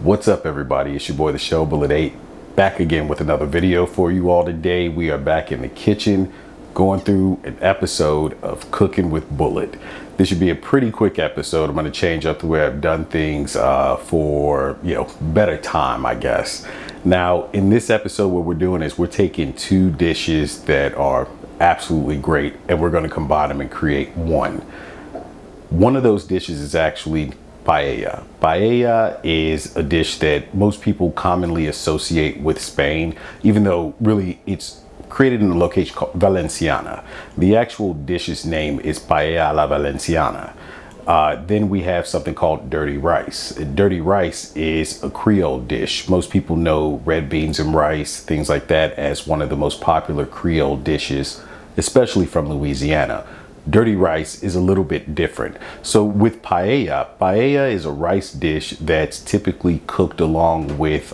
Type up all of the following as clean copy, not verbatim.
What's up, everybody? It's your boy the Show Bullet 8, back again with another video for you all today. We are back in the kitchen going through an episode of Cooking with Bullet. This should be a pretty quick episode. I'm going to change up the way I've done things for better time, I guess. Now in this episode, what we're doing is we're taking two dishes that are absolutely great and we're going to combine them and create one. One of those dishes is actually paella. Paella is a dish that most people commonly associate with Spain, even though really it's created in a location called Valenciana. The actual dish's name is Paella a la Valenciana. Then we have something called dirty rice. Dirty rice is a Creole dish. Most people know red beans and rice, things like that, as one of the most popular Creole dishes, especially from Louisiana. Dirty rice is a little bit different. So with paella is a rice dish that's typically cooked along with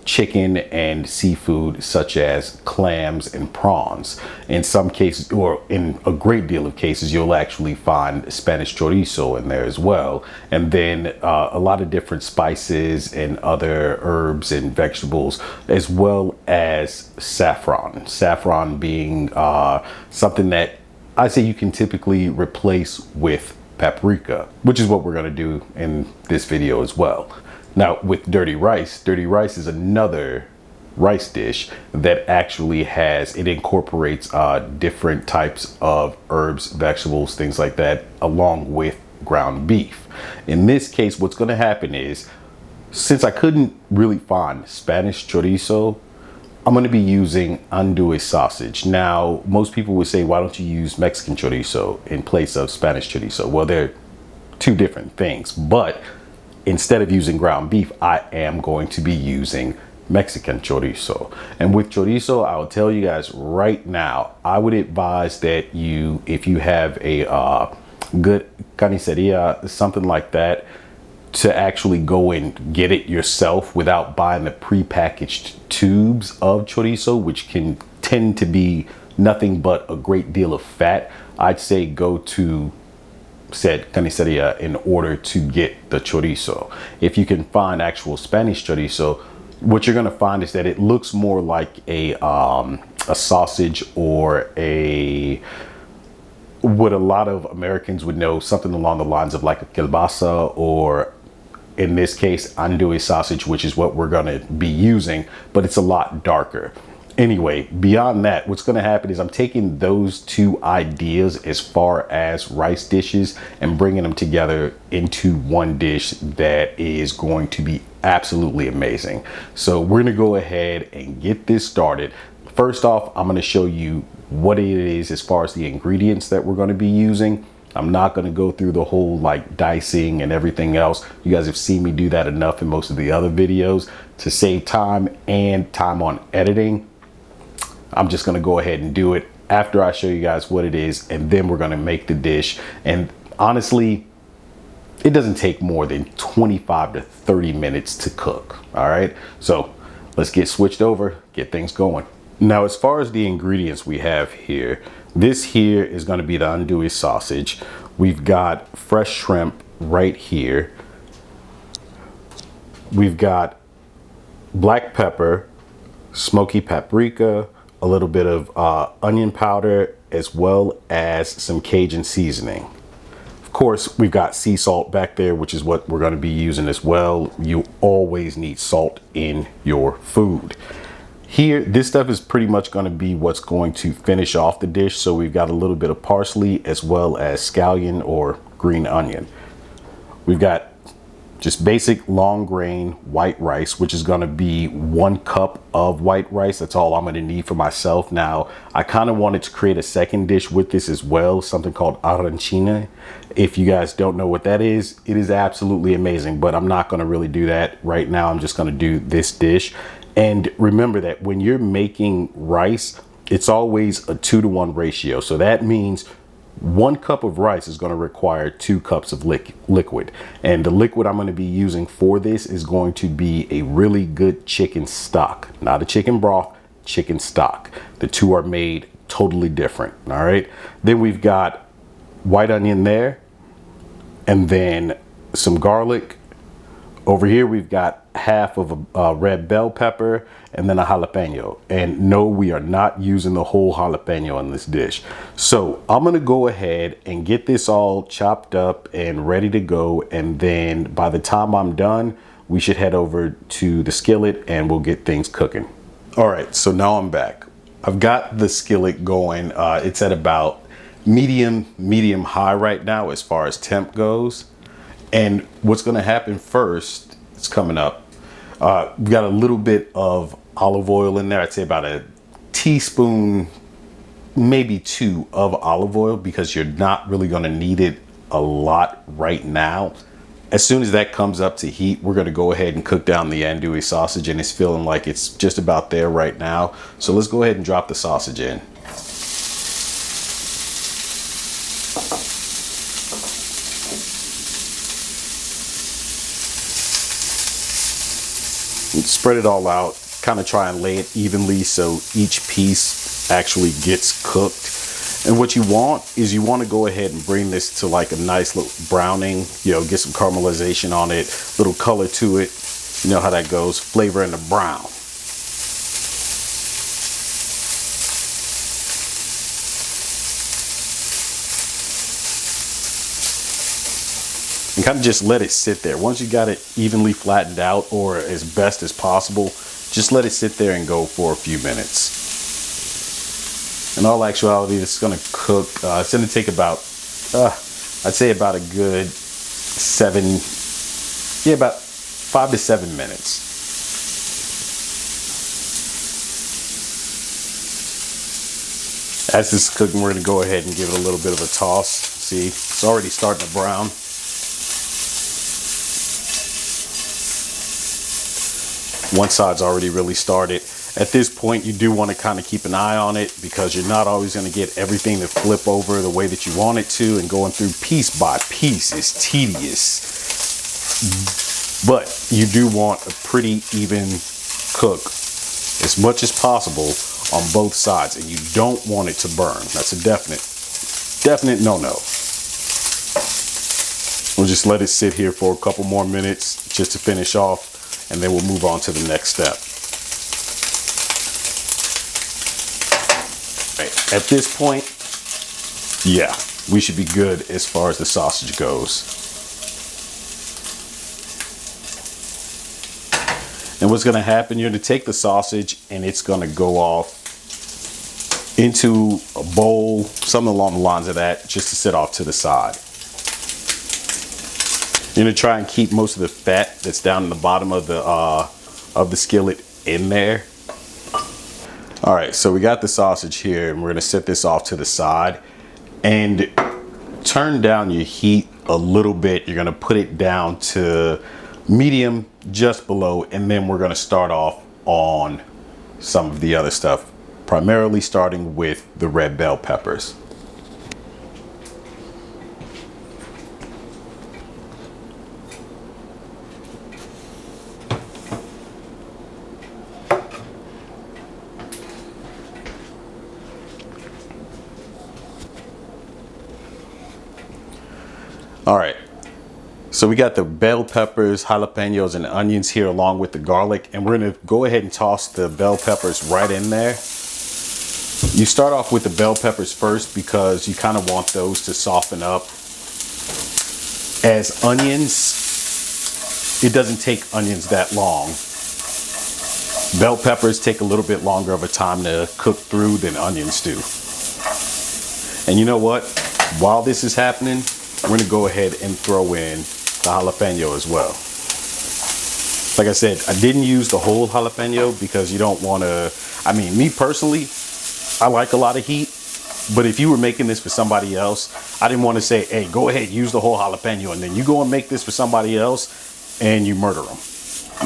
chicken and seafood such as clams and prawns. In some cases, or in a great deal of cases, you'll actually find Spanish chorizo in there as well. And then a lot of different spices and other herbs and vegetables, as well as saffron. Saffron being something that I say you can typically replace with paprika, which is what we're going to do in this video as well. Now with dirty rice is another rice dish that actually incorporates different types of herbs, vegetables, things like that, along with ground beef. In this case, what's going to happen is, since I couldn't really find Spanish chorizo, I'm going to be using andouille sausage. Now, most people would say, why don't you use Mexican chorizo in place of Spanish chorizo? Well, they're two different things, but instead of using ground beef, I am going to be using Mexican chorizo. And with chorizo, I'll tell you guys right now, I would advise that if you have a good carniceria, something like that, to actually go and get it yourself without buying the prepackaged tubes of chorizo, which can tend to be nothing but a great deal of fat. I'd say go to said carniceria in order to get the chorizo. If you can find actual Spanish chorizo, what you're going to find is that it looks more like a sausage, or what a lot of Americans would know, something along the lines of like a kielbasa, or in this case andouille sausage, which is what we're going to be using, but it's a lot darker. Anyway, beyond that, what's going to happen is I'm taking those two ideas as far as rice dishes and bringing them together into one dish that is going to be absolutely amazing. So we're going to go ahead and get this started. First off, I'm going to show you what it is as far as the ingredients that we're going to be using. I'm not going to go through the whole like dicing and everything else. You guys have seen me do that enough in most of the other videos. To save time and time on editing, I'm just going to go ahead and do it after I show you guys what it is, and then we're going to make the dish. And honestly, it doesn't take more than 25 to 30 minutes to cook. All right, so let's get switched over, get things going. Now, as far as the ingredients we have here, this here is going to be the andouille sausage. We've got fresh shrimp right here. We've got black pepper, smoky paprika, a little bit of onion powder, as well as some Cajun seasoning. Of course, we've got sea salt back there, which is what we're going to be using as well. You always need salt in your food. Here, this stuff is pretty much going to be what's going to finish off the dish. So we've got a little bit of parsley, as well as scallion or green onion. We've got just basic long grain white rice, which is going to be 1 cup of white rice. That's all I'm going to need for myself. Now, I kind of wanted to create a second dish with this as well, something called arancina. If you guys don't know what that is, it is absolutely amazing, but I'm not going to really do that right now. I'm just going to do this dish. And remember that when you're making rice, it's always a 2-to-1 ratio. So that means 1 cup of rice is going to require 2 cups of liquid. And the liquid I'm going to be using for this is going to be a really good chicken stock, not a chicken broth, chicken stock. The two are made totally different. All right. Then we've got white onion there, and then some garlic, Over here, we've got half of a red bell pepper and then a jalapeno. And no, we are not using the whole jalapeno in this dish. So I'm gonna go ahead and get this all chopped up and ready to go. And then by the time I'm done, we should head over to the skillet and we'll get things cooking. All right, so now I'm back. I've got the skillet going. It's at about medium high right now as far as temp goes. And what's gonna happen first, it's coming up. We've got a little bit of olive oil in there. I'd say about a teaspoon, maybe 2 of olive oil, because you're not really gonna need it a lot right now. As soon as that comes up to heat, we're gonna go ahead and cook down the andouille sausage, and it's feeling like it's just about there right now. So let's go ahead and drop the sausage in. Spread it all out, kind of try and lay it evenly so each piece actually gets cooked. And what you want is you want to go ahead and bring this to like a nice little browning, get some caramelization on it, little color to it. You know how that goes, flavor in the brown. And kind of just let it sit there. Once you got it evenly flattened out, or as best as possible, just let it sit there and go for a few minutes. In all actuality, this is gonna cook, it's gonna take about, I'd say about a good about 5 to 7 minutes. As this is cooking, we're gonna go ahead and give it a little bit of a toss. See, it's already starting to brown. One side's already really started. At this point, you do want to kind of keep an eye on it, because you're not always going to get everything to flip over the way that you want it to, and going through piece by piece is tedious. But you do want a pretty even cook as much as possible on both sides, and you don't want it to burn. That's a definite no-no. We'll just let it sit here for a couple more minutes just to finish off, and then we'll move on to the next step. Right. At this point, yeah, we should be good as far as the sausage goes. And what's gonna happen, you're gonna take the sausage and it's gonna go off into a bowl, something along the lines of that, just to sit off to the side. You're gonna try and keep most of the fat that's down in the bottom of the skillet in there. All right, so we got the sausage here, and we're gonna set this off to the side and turn down your heat a little bit. You're gonna put it down to medium, just below, and then we're gonna start off on some of the other stuff, primarily starting with the red bell peppers. All right, so we got the bell peppers, jalapenos, and onions here along with the garlic, and we're gonna go ahead and toss the bell peppers right in there. You start off with the bell peppers first because you kind of want those to soften up. As onions, it doesn't take onions that long. Bell peppers take a little bit longer of a time to cook through than onions do. And you know what? While this is happening, we're gonna go ahead and throw in the jalapeno as well. Like I said, I didn't use the whole jalapeno because you don't wanna, me personally, I like a lot of heat, but if you were making this for somebody else, I didn't wanna say, hey, go ahead, use the whole jalapeno, and then you go and make this for somebody else and you murder them.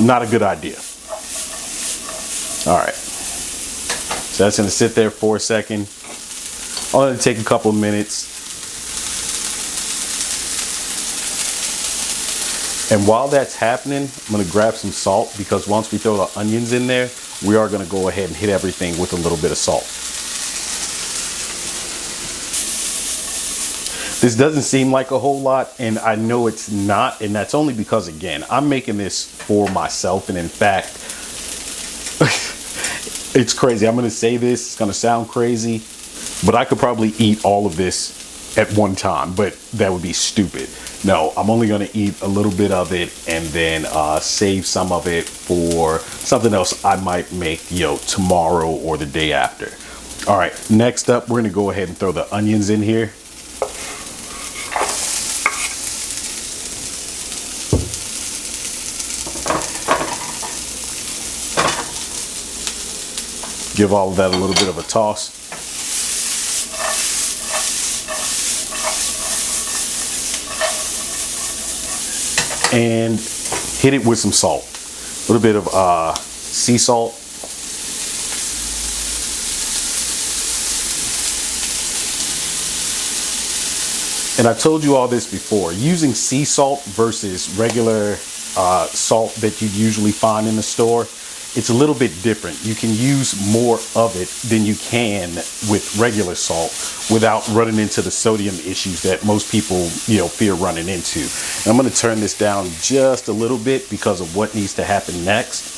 Not a good idea. All right, so that's gonna sit there for a second. I'll let it take a couple of minutes. And while that's happening, I'm gonna grab some salt, because once we throw the onions in there, we are gonna go ahead and hit everything with a little bit of salt. This doesn't seem like a whole lot, and I know it's not, and that's only because, again, I'm making this for myself, and in fact, it's crazy. I'm going to say this, it's going to sound crazy, but I could probably eat all of this at one time, but that would be stupid. No, I'm only going to eat a little bit of it and then save some of it for something else I might make, tomorrow or the day after. All right, next up, we're going to go ahead and throw the onions in here. Give all of that a little bit of a toss. And hit it with some salt. A little bit of sea salt. And I told you all this before. Using sea salt versus regular salt that you usually find in the store, it's a little bit different. You can use more of it than you can with regular salt without running into the sodium issues that most people, fear running into. And I'm going to turn this down just a little bit because of what needs to happen next.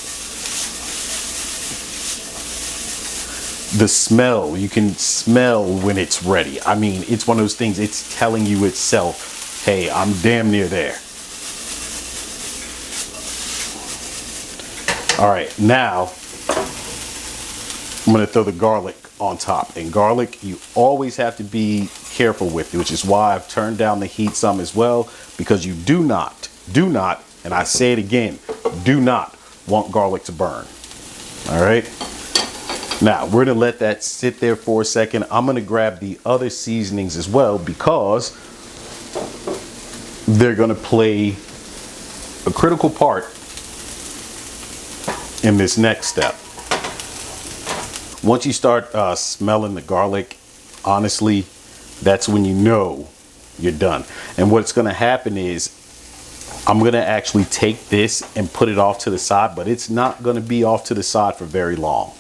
The smell, you can smell when it's ready. I mean, it's one of those things, it's telling you itself, hey, I'm damn near there. All right, now I'm gonna throw the garlic on top. And garlic, you always have to be careful with, which is why I've turned down the heat some as well, because you do not, and I say it again, do not want garlic to burn. All right. Now we're gonna let that sit there for a second. I'm gonna grab the other seasonings as well because they're gonna play a critical part in this next step. Once you start smelling the garlic, honestly, that's when you know you're done. And what's gonna happen is I'm gonna actually take this and put it off to the side, but it's not gonna be off to the side for very long.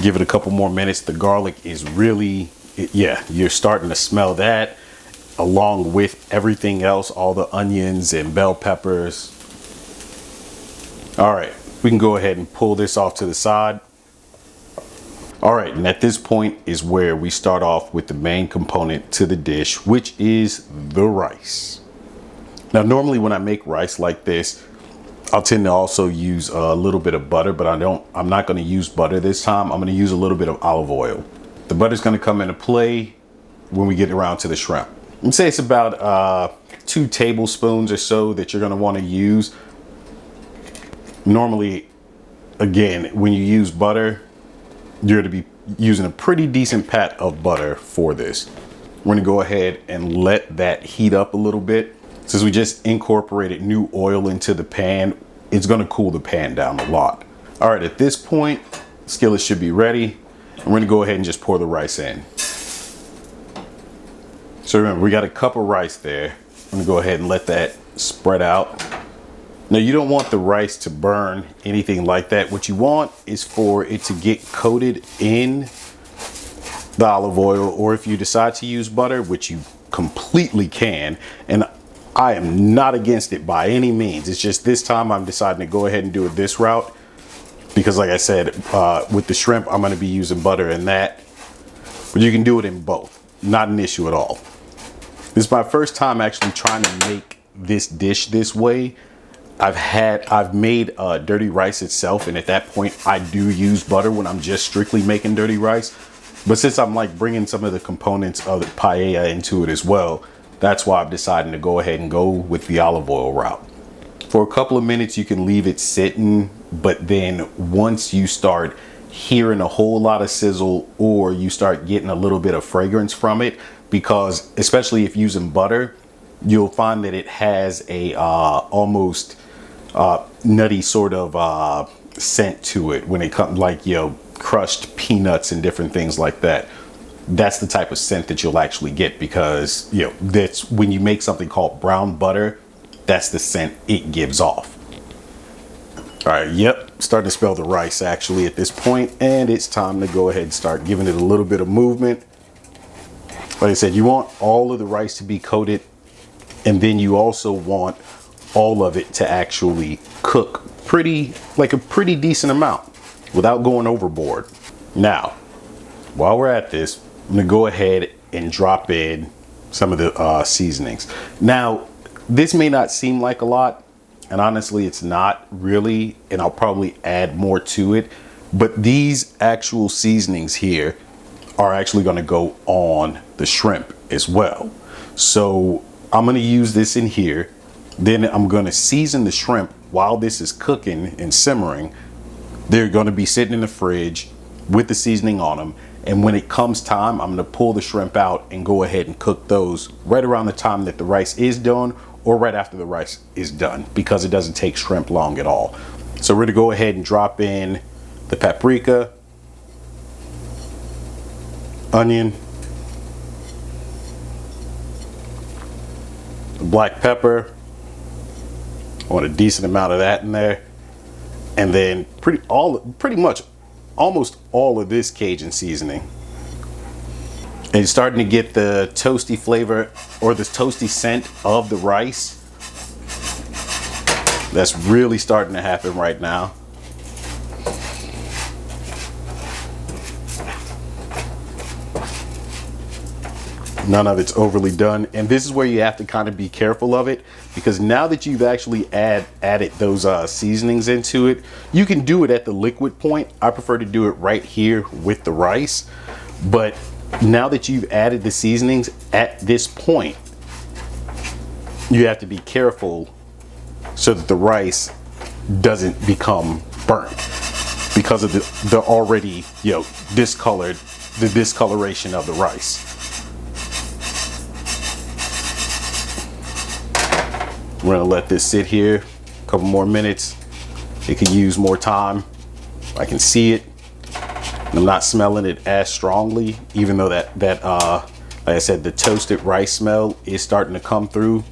Give it a couple more minutes. The garlic is really, you're starting to smell that along with everything else, all the onions and bell peppers. All right, we can go ahead and pull this off to the side. All right, and at this point is where we start off with the main component to the dish, which is the rice. Now, normally when I make rice like this, I'll tend to also use a little bit of butter, but I'm not gonna use butter this time. I'm gonna use a little bit of olive oil. The butter's gonna come into play when we get around to the shrimp. I'd say it's about 2 tablespoons or so that you're gonna wanna use. Normally, again, when you use butter, you're gonna be using a pretty decent pat of butter for this. We're gonna go ahead and let that heat up a little bit. Since we just incorporated new oil into the pan, it's gonna cool the pan down a lot. All right, at this point, the skillet should be ready. And we're gonna go ahead and just pour the rice in. So remember, we got a cup of rice there. I'm gonna go ahead and let that spread out. Now, you don't want the rice to burn, anything like that. What you want is for it to get coated in the olive oil, or if you decide to use butter, which you completely can, and I am not against it by any means. It's just this time I'm deciding to go ahead and do it this route because, like I said, with the shrimp, I'm going to be using butter in that. But you can do it in both. Not an issue at all. This is my first time actually trying to make this dish this way. I've made dirty rice itself, and at that point, I do use butter when I'm just strictly making dirty rice. But since I'm like bringing some of the components of the paella into it as well, that's why I've decided to go ahead and go with the olive oil route. For a couple of minutes, you can leave it sitting, but then once you start hearing a whole lot of sizzle or you start getting a little bit of fragrance from it, because especially if using butter, you'll find that it has a almost nutty sort of scent to it when it comes, like, crushed peanuts and different things like that. That's the type of scent that you'll actually get because, that's when you make something called brown butter, that's the scent it gives off. All right, yep, starting to smell the rice actually at this point, and it's time to go ahead and start giving it a little bit of movement. Like I said, you want all of the rice to be coated, and then you also want all of it to actually cook like a pretty decent amount without going overboard. Now, while we're at this, I'm gonna go ahead and drop in some of the seasonings. Now, this may not seem like a lot, and honestly, it's not really, and I'll probably add more to it, but these actual seasonings here are actually gonna go on the shrimp as well. So I'm gonna use this in here, then I'm gonna season the shrimp while this is cooking and simmering. They're gonna be sitting in the fridge with the seasoning on them, and when it comes time, I'm gonna pull the shrimp out and go ahead and cook those right around the time that the rice is done, or right after the rice is done, because it doesn't take shrimp long at all. So we're gonna go ahead and drop in the paprika, onion, the black pepper. I want a decent amount of that in there, and then pretty much almost all of this Cajun seasoning. And you're starting to get the toasty flavor or the toasty scent of the rice. That's really starting to happen right now. None of it's overly done, and this is where you have to kind of be careful of it, because now that you've actually added those seasonings into it, you can do it at the liquid point. I prefer to do it right here with the rice, but now that you've added the seasonings at this point, you have to be careful so that the rice doesn't become burnt because of the already, the discoloration of the rice. We're gonna let this sit here a couple more minutes. It could use more time. I can see it. I'm not smelling it as strongly, even though that like I said, the toasted rice smell is starting to come through.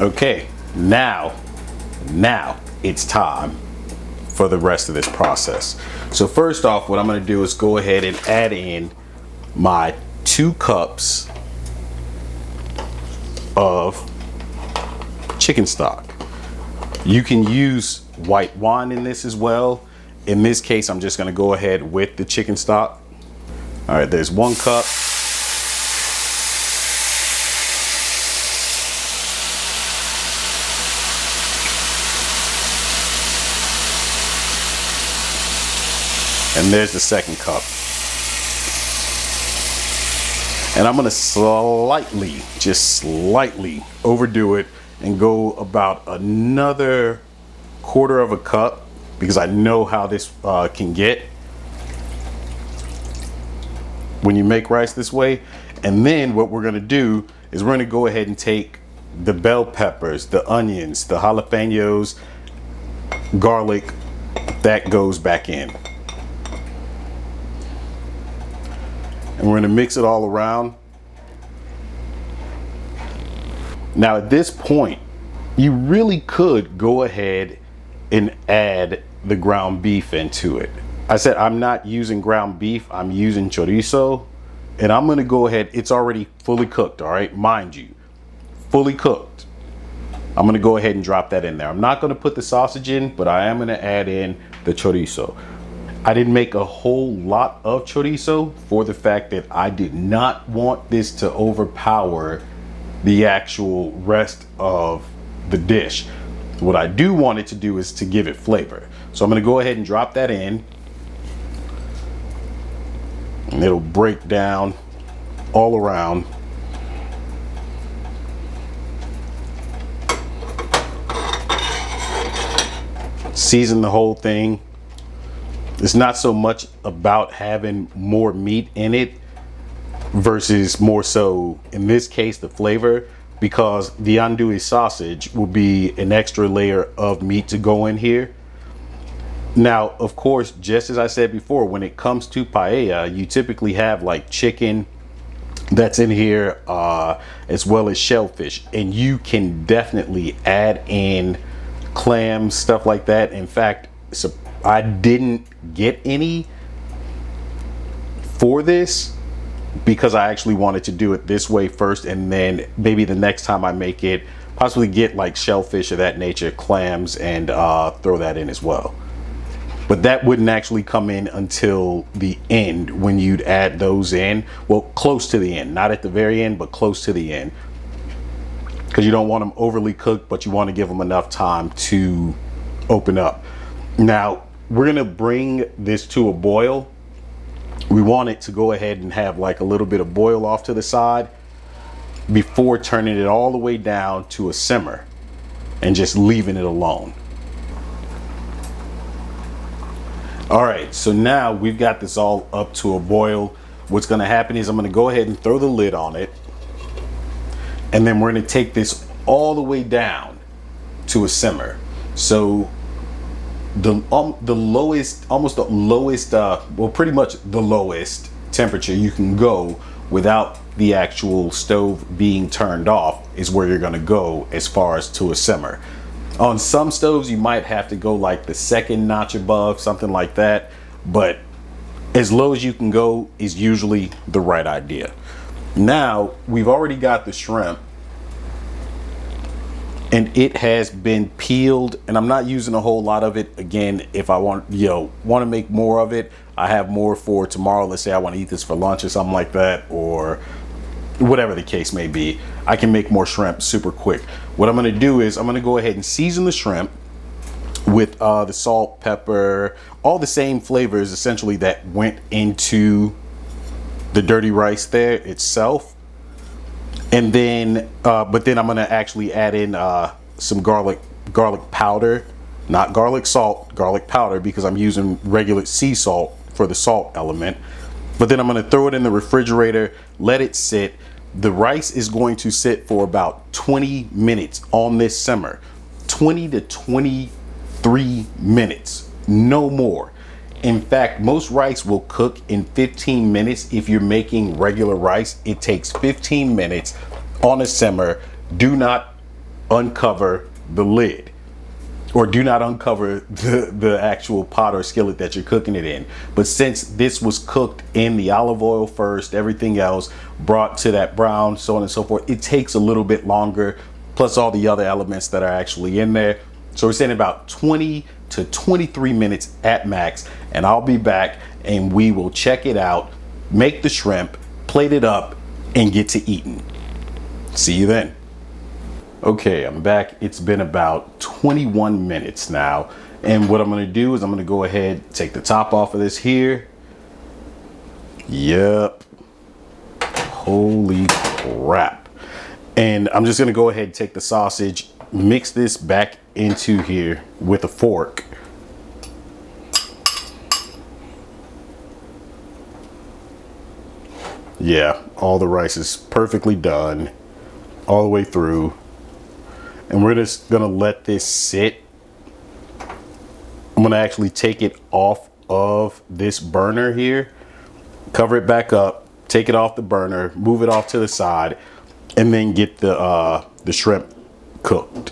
Okay, now it's time for the rest of this process. So first off, what I'm gonna do is go ahead and add in my 2 cups of chicken stock. You can use white wine in this as well. In this case, I'm just gonna go ahead with the chicken stock. All right, there's 1 cup. And there's the 2nd cup. And I'm gonna just slightly overdo it and go about another 1/4 cup, because I know how this can get when you make rice this way. And then what we're gonna do is we're gonna go ahead and take the bell peppers, the onions, the jalapenos, garlic, that goes back in. And we're gonna mix it all around. Now at this point, you really could go ahead and add the ground beef into it. I said I'm not using ground beef, I'm using chorizo. And I'm gonna go ahead, it's already fully cooked, all right? Mind you, fully cooked. I'm gonna go ahead and drop that in there. I'm not gonna put the sausage in, but I am gonna add in the chorizo. I didn't make a whole lot of chorizo for the fact that I did not want this to overpower the actual rest of the dish. What I do want it to do is to give it flavor. So I'm gonna go ahead and drop that in, and it'll break down all around. Season the whole thing. It's not so much about having more meat in it versus more so, in this case, the flavor, because the andouille sausage will be an extra layer of meat to go in here. Now, of course, just as I said before, when it comes to paella, you typically have like chicken that's in here, as well as shellfish. And you can definitely add in clams, stuff like that. In fact, so I didn't get any for this because I actually wanted to do it this way first, and then maybe the next time I make it, possibly get like shellfish of that nature, clams, and throw that in as well. But that wouldn't actually come in until the end when you'd add those in. Well, close to the end, not at the very end, but close to the end. Because you don't want them overly cooked, but you want to give them enough time to open up. Now, we're gonna bring this to a boil. We want it to go ahead and have like a little bit of boil off to the side before turning it all the way down to a simmer and just leaving it alone. All right, so now we've got this all up to a boil. What's gonna happen is I'm gonna go ahead and throw the lid on it, and then we're gonna take this all the way down to a simmer. So the lowest, almost the lowest, well, pretty much the lowest temperature you can go without the actual stove being turned off is where you're gonna go as far as to a simmer. On some stoves, you might have to go like the second notch above, something like that. But as low as you can go is usually the right idea. Now, we've already got the shrimp, and it has been peeled, and I'm not using a whole lot of it. Again, if I want to make more of it, I have more for tomorrow. Let's say I want to eat this for lunch or something like that, or whatever the case may be, I can make more shrimp super quick. What I'm going to do is I'm going to go ahead and season the shrimp with the salt, pepper, all the same flavors essentially that went into the dirty rice there itself. And then, but then I'm going to actually add in some garlic powder, not garlic salt, garlic powder, because I'm using regular sea salt for the salt element. But then I'm going to throw it in the refrigerator, let it sit. The rice is going to sit for about 20 minutes on this simmer. 20 to 23 minutes, no more. In fact, most rice will cook in 15 minutes. If you're making regular rice, it takes 15 minutes on a simmer. Do not uncover the lid, or do not uncover the actual pot or skillet that you're cooking it in. But since this was cooked in the olive oil first, everything else brought to that brown, so on and so forth, it takes a little bit longer, plus all the other elements that are actually in there. So we're saying about 20 to 23 minutes at max, and I'll be back and we will check it out, make the shrimp, plate it up, and get to eating. See you then. Okay, I'm back. It's been about 21 minutes now. And what I'm gonna do is I'm gonna go ahead, take the top off of this here. Yep. Holy crap. And I'm just gonna go ahead and take the sausage, mix this back into here with a fork. Yeah, all the rice is perfectly done all the way through. And we're just gonna let this sit. I'm gonna actually take it off of this burner here, cover it back up, take it off the burner, move it off to the side, and then get the shrimp cooked.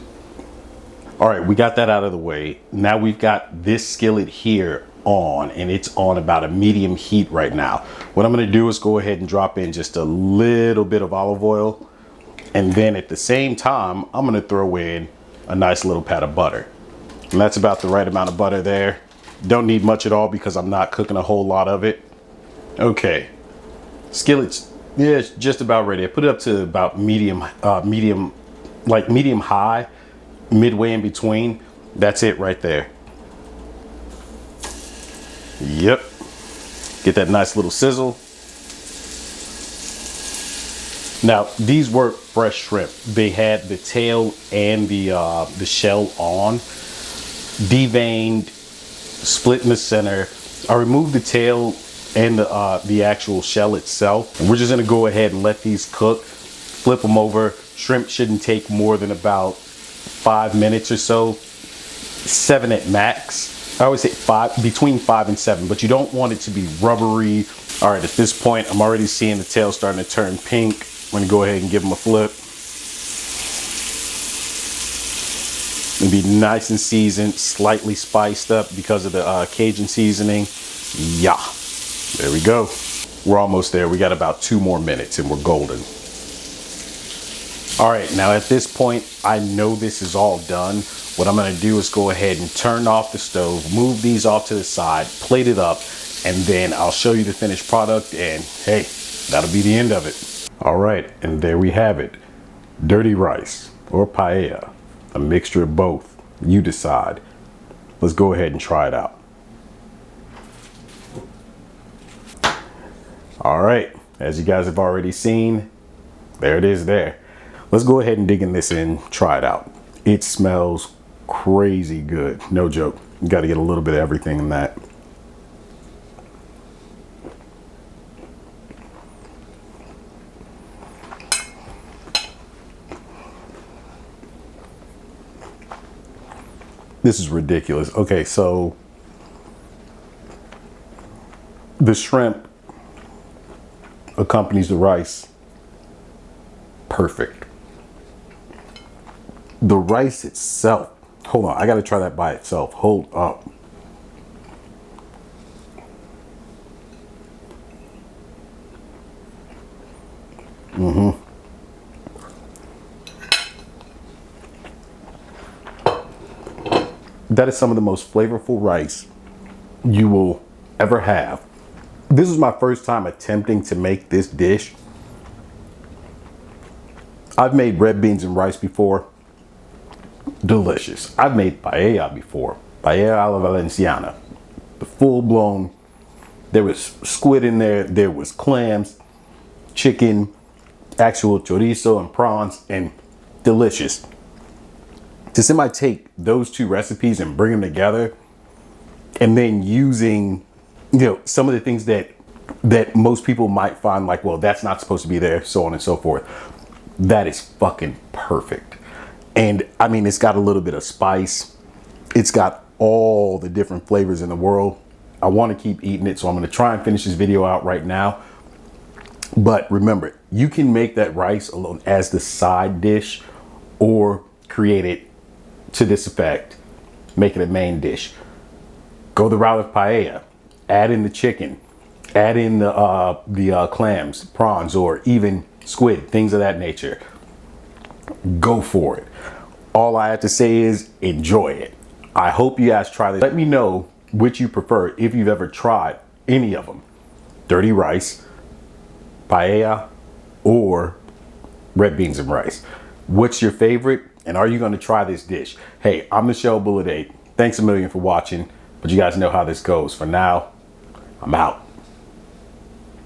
All right, we got that out of the way. Now we've got this skillet here on, and it's on about a medium heat right now. What I'm gonna do is go ahead and drop in just a little bit of olive oil. And then at the same time, I'm gonna throw in a nice little pat of butter. And that's about the right amount of butter there. Don't need much at all because I'm not cooking a whole lot of it. Okay, skillet's, yeah, it's just about ready. I put it up to about medium high, midway in between. That's it right there. Yep, get that nice little sizzle. Now, these were fresh shrimp. They had the tail and the shell on, deveined, split in the center. I removed the tail and the actual shell itself. And we're just gonna go ahead and let these cook, flip them over. Shrimp shouldn't take more than about 5 minutes or so, 7 at max. I always say between 5 and 7, but you don't want it to be rubbery. All right, at this point, I'm already seeing the tail starting to turn pink. I'm gonna go ahead and give them a flip. And be nice and seasoned, slightly spiced up because of the Cajun seasoning. Yeah, there we go. We're almost there. We got about 2 more minutes and we're golden. All right, now at this point, I know this is all done. What I'm gonna do is go ahead and turn off the stove, move these off to the side, plate it up, and then I'll show you the finished product, and hey, that'll be the end of it. All right, and there we have it. Dirty rice or paella, a mixture of both. You decide. Let's go ahead and try it out. All right, as you guys have already seen, there it is there. Let's go ahead and dig in this and try it out. It smells crazy good, no joke. You got to get a little bit of everything in that. This is ridiculous. Okay, so the shrimp accompanies the rice. Perfect. The rice itself, hold on, I gotta try that by itself. Hold up. That is some of the most flavorful rice you will ever have. This is my first time attempting to make this dish. I've made red beans and rice before. Delicious. I've made paella before. Paella a la Valenciana. The full blown, there was squid in there, there was clams, chicken, actual chorizo and prawns, and delicious. To somebody take those 2 recipes and bring them together, and then using, some of the things that most people might find like, well, that's not supposed to be there, so on and so forth. That is fucking perfect. And I mean, it's got a little bit of spice. It's got all the different flavors in the world. I want to keep eating it, so I'm going to try and finish this video out right now. But remember, you can make that rice alone as the side dish or create it to this effect, make it a main dish. Go the route of paella, add in the chicken, add in the clams, prawns, or even squid, things of that nature. Go for it. All I have to say is enjoy it. I hope you guys try this. Let me know which you prefer if you've ever tried any of them. Dirty rice, paella, or red beans and rice. What's your favorite? And are you going to try this dish? Hey, I'm Michelle Bullet 8. Thanks a million for watching, but you guys know how this goes. For now, I'm out.